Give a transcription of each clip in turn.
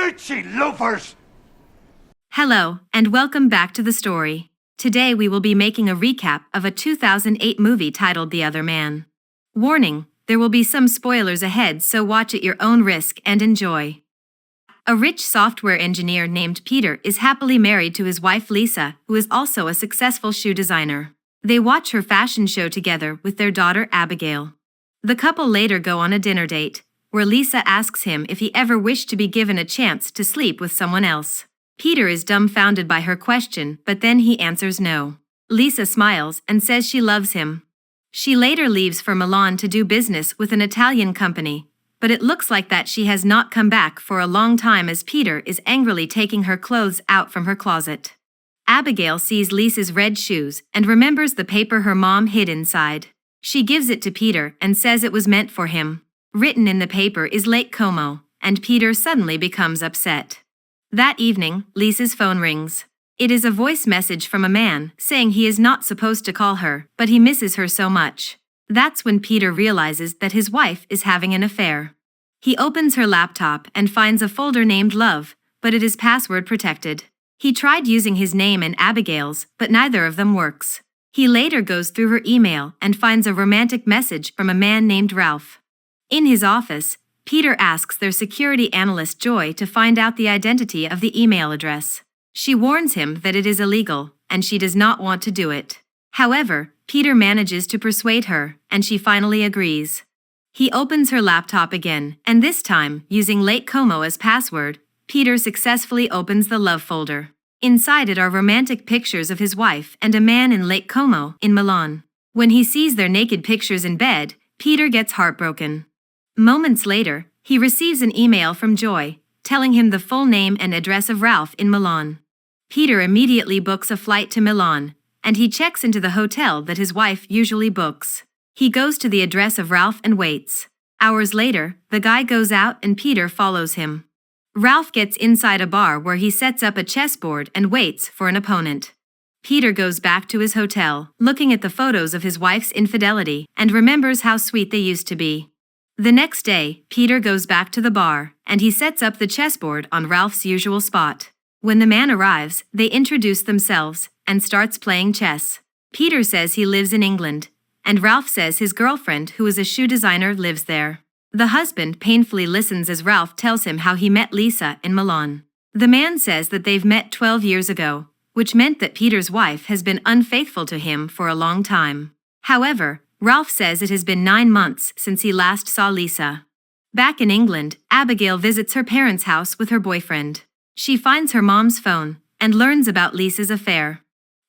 Dirty loafers! Hello, and welcome back to the story. Today we will be making a recap of a 2008 movie titled The Other Man. Warning, there will be some spoilers ahead, so watch at your own risk and enjoy. A rich software engineer named Peter is happily married to his wife Lisa, who is also a successful shoe designer. They watch her fashion show together with their daughter Abigail. The couple later go on a dinner date, where Lisa asks him if he ever wished to be given a chance to sleep with someone else. Peter is dumbfounded by her question, but then he answers no. Lisa smiles and says she loves him. She later leaves for Milan to do business with an Italian company, but it looks like that she has not come back for a long time as Peter is angrily taking her clothes out from her closet. Abigail sees Lisa's red shoes and remembers the paper her mom hid inside. She gives it to Peter and says it was meant for him. Written in the paper is Lake Como, and Peter suddenly becomes upset. That evening, Lisa's phone rings. It is a voice message from a man saying he is not supposed to call her, but he misses her so much. That's when Peter realizes that his wife is having an affair. He opens her laptop and finds a folder named Love, but it is password protected. He tried using his name and Abigail's, but neither of them works. He later goes through her email and finds a romantic message from a man named Ralph. In his office, Peter asks their security analyst Joy to find out the identity of the email address. She warns him that it is illegal, and she does not want to do it. However, Peter manages to persuade her, and she finally agrees. He opens her laptop again, and this time, using Lake Como as password, Peter successfully opens the Love folder. Inside it are romantic pictures of his wife and a man in Lake Como, in Milan. When he sees their naked pictures in bed, Peter gets heartbroken. Moments later, he receives an email from Joy, telling him the full name and address of Ralph in Milan. Peter immediately books a flight to Milan, and he checks into the hotel that his wife usually books. He goes to the address of Ralph and waits. Hours later, the guy goes out and Peter follows him. Ralph gets inside a bar where he sets up a chessboard and waits for an opponent. Peter goes back to his hotel, looking at the photos of his wife's infidelity, and remembers how sweet they used to be. The next day, Peter goes back to the bar, and he sets up the chessboard on Ralph's usual spot. When the man arrives, they introduce themselves, and starts playing chess. Peter says he lives in England, and Ralph says his girlfriend, who is a shoe designer, lives there. The husband painfully listens as Ralph tells him how he met Lisa in Milan. The man says that they've met 12 years ago, which meant that Peter's wife has been unfaithful to him for a long time. However, Ralph says it has been 9 months since he last saw Lisa. Back in England, Abigail visits her parents' house with her boyfriend. She finds her mom's phone and learns about Lisa's affair.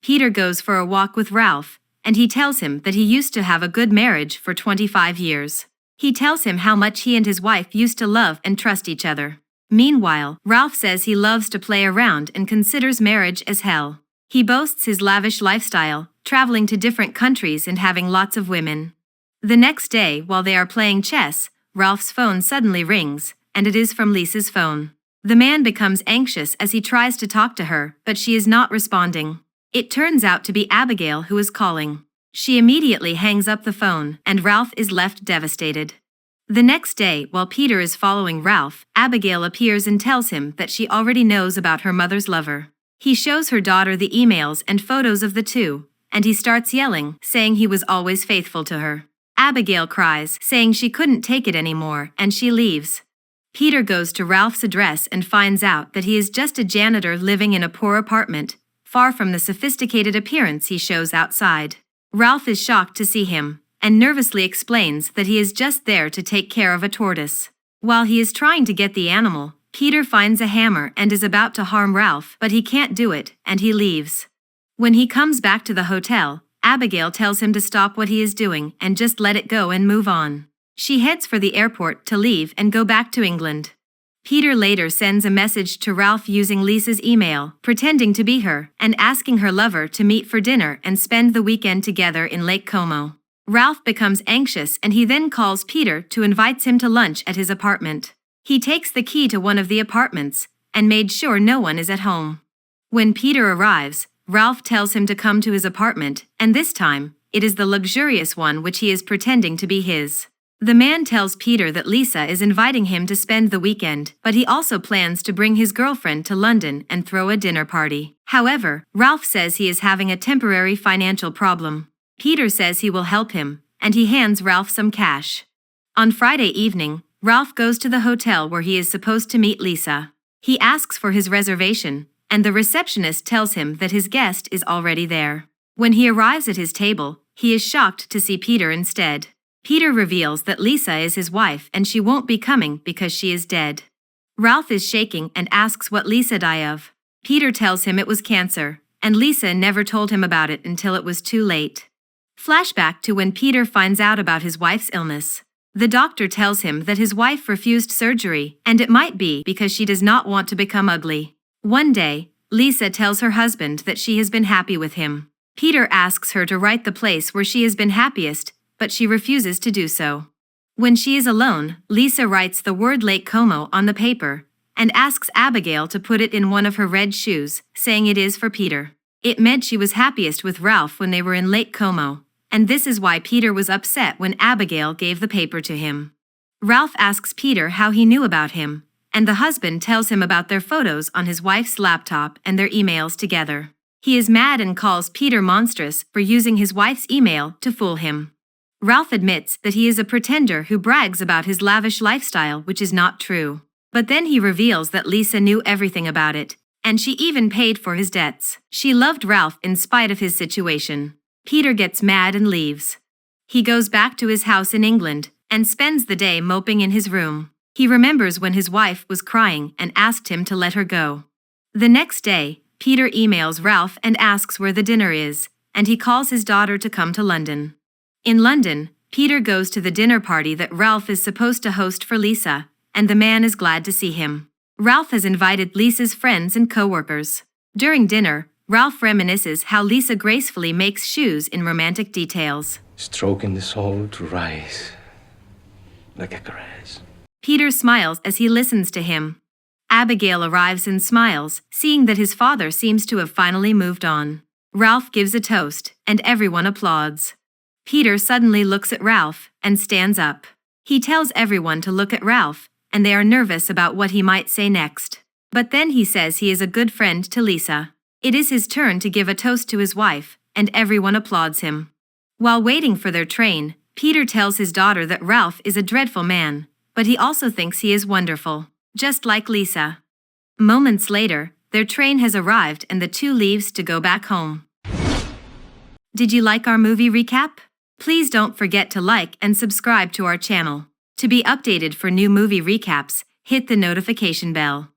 Peter goes for a walk with Ralph, and he tells him that he used to have a good marriage for 25 years. He tells him how much he and his wife used to love and trust each other. Meanwhile, Ralph says he loves to play around and considers marriage as hell. He boasts his lavish lifestyle, traveling to different countries and having lots of women. The next day, while they are playing chess, Ralph's phone suddenly rings, and it is from Lisa's phone. The man becomes anxious as he tries to talk to her, but she is not responding. It turns out to be Abigail who is calling. She immediately hangs up the phone, and Ralph is left devastated. The next day, while Peter is following Ralph, Abigail appears and tells him that she already knows about her mother's lover. He shows her daughter the emails and photos of the two, and he starts yelling, saying he was always faithful to her. Abigail cries, saying she couldn't take it anymore, and she leaves. Peter goes to Ralph's address and finds out that he is just a janitor living in a poor apartment, far from the sophisticated appearance he shows outside. Ralph is shocked to see him, and nervously explains that he is just there to take care of a tortoise. While he is trying to get the animal, Peter finds a hammer and is about to harm Ralph, but he can't do it, and he leaves. When he comes back to the hotel, Abigail tells him to stop what he is doing and just let it go and move on. She heads for the airport to leave and go back to England. Peter later sends a message to Ralph using Lisa's email, pretending to be her, and asking her lover to meet for dinner and spend the weekend together in Lake Como. Ralph becomes anxious and he then calls Peter to invite him to lunch at his apartment. He takes the key to one of the apartments and made sure no one is at home. When Peter arrives, Ralph tells him to come to his apartment, and this time, it is the luxurious one which he is pretending to be his. The man tells Peter that Lisa is inviting him to spend the weekend, but he also plans to bring his girlfriend to London and throw a dinner party. However, Ralph says he is having a temporary financial problem. Peter says he will help him, and he hands Ralph some cash. On Friday evening, Ralph goes to the hotel where he is supposed to meet Lisa. He asks for his reservation, and the receptionist tells him that his guest is already there. When he arrives at his table, he is shocked to see Peter instead. Peter reveals that Lisa is his wife and she won't be coming because she is dead. Ralph is shaking and asks what Lisa died of. Peter tells him it was cancer, and Lisa never told him about it until it was too late. Flashback to when Peter finds out about his wife's illness. The doctor tells him that his wife refused surgery, and it might be because she does not want to become ugly. One day, Lisa tells her husband that she has been happy with him. Peter asks her to write the place where she has been happiest, but she refuses to do so. When she is alone, Lisa writes the word Lake Como on the paper and asks Abigail to put it in one of her red shoes, saying it is for Peter. It meant she was happiest with Ralph when they were in Lake Como, and this is why Peter was upset when Abigail gave the paper to him. Ralph asks Peter how he knew about him, and the husband tells him about their photos on his wife's laptop and their emails together. He is mad and calls Peter monstrous for using his wife's email to fool him. Ralph admits that he is a pretender who brags about his lavish lifestyle, which is not true. But then he reveals that Lisa knew everything about it, and she even paid for his debts. She loved Ralph in spite of his situation. Peter gets mad and leaves. He goes back to his house in England and spends the day moping in his room. He remembers when his wife was crying and asked him to let her go. The next day, Peter emails Ralph and asks where the dinner is, and he calls his daughter to come to London. In London, Peter goes to the dinner party that Ralph is supposed to host for Lisa, and the man is glad to see him. Ralph has invited Lisa's friends and co-workers. During dinner, Ralph reminisces how Lisa gracefully makes shoes in romantic details. Stroking the soul to rise like a caress. Peter smiles as he listens to him. Abigail arrives and smiles, seeing that his father seems to have finally moved on. Ralph gives a toast, and everyone applauds. Peter suddenly looks at Ralph and stands up. He tells everyone to look at Ralph, and they are nervous about what he might say next. But then he says he is a good friend to Lisa. It is his turn to give a toast to his wife, and everyone applauds him. While waiting for their train, Peter tells his daughter that Ralph is a dreadful man, but he also thinks he is wonderful, just like Lisa. Moments later, their train has arrived and the two leaves to go back home. Did you like our movie recap? Please don't forget to like and subscribe to our channel. To be updated for new movie recaps, hit the notification bell.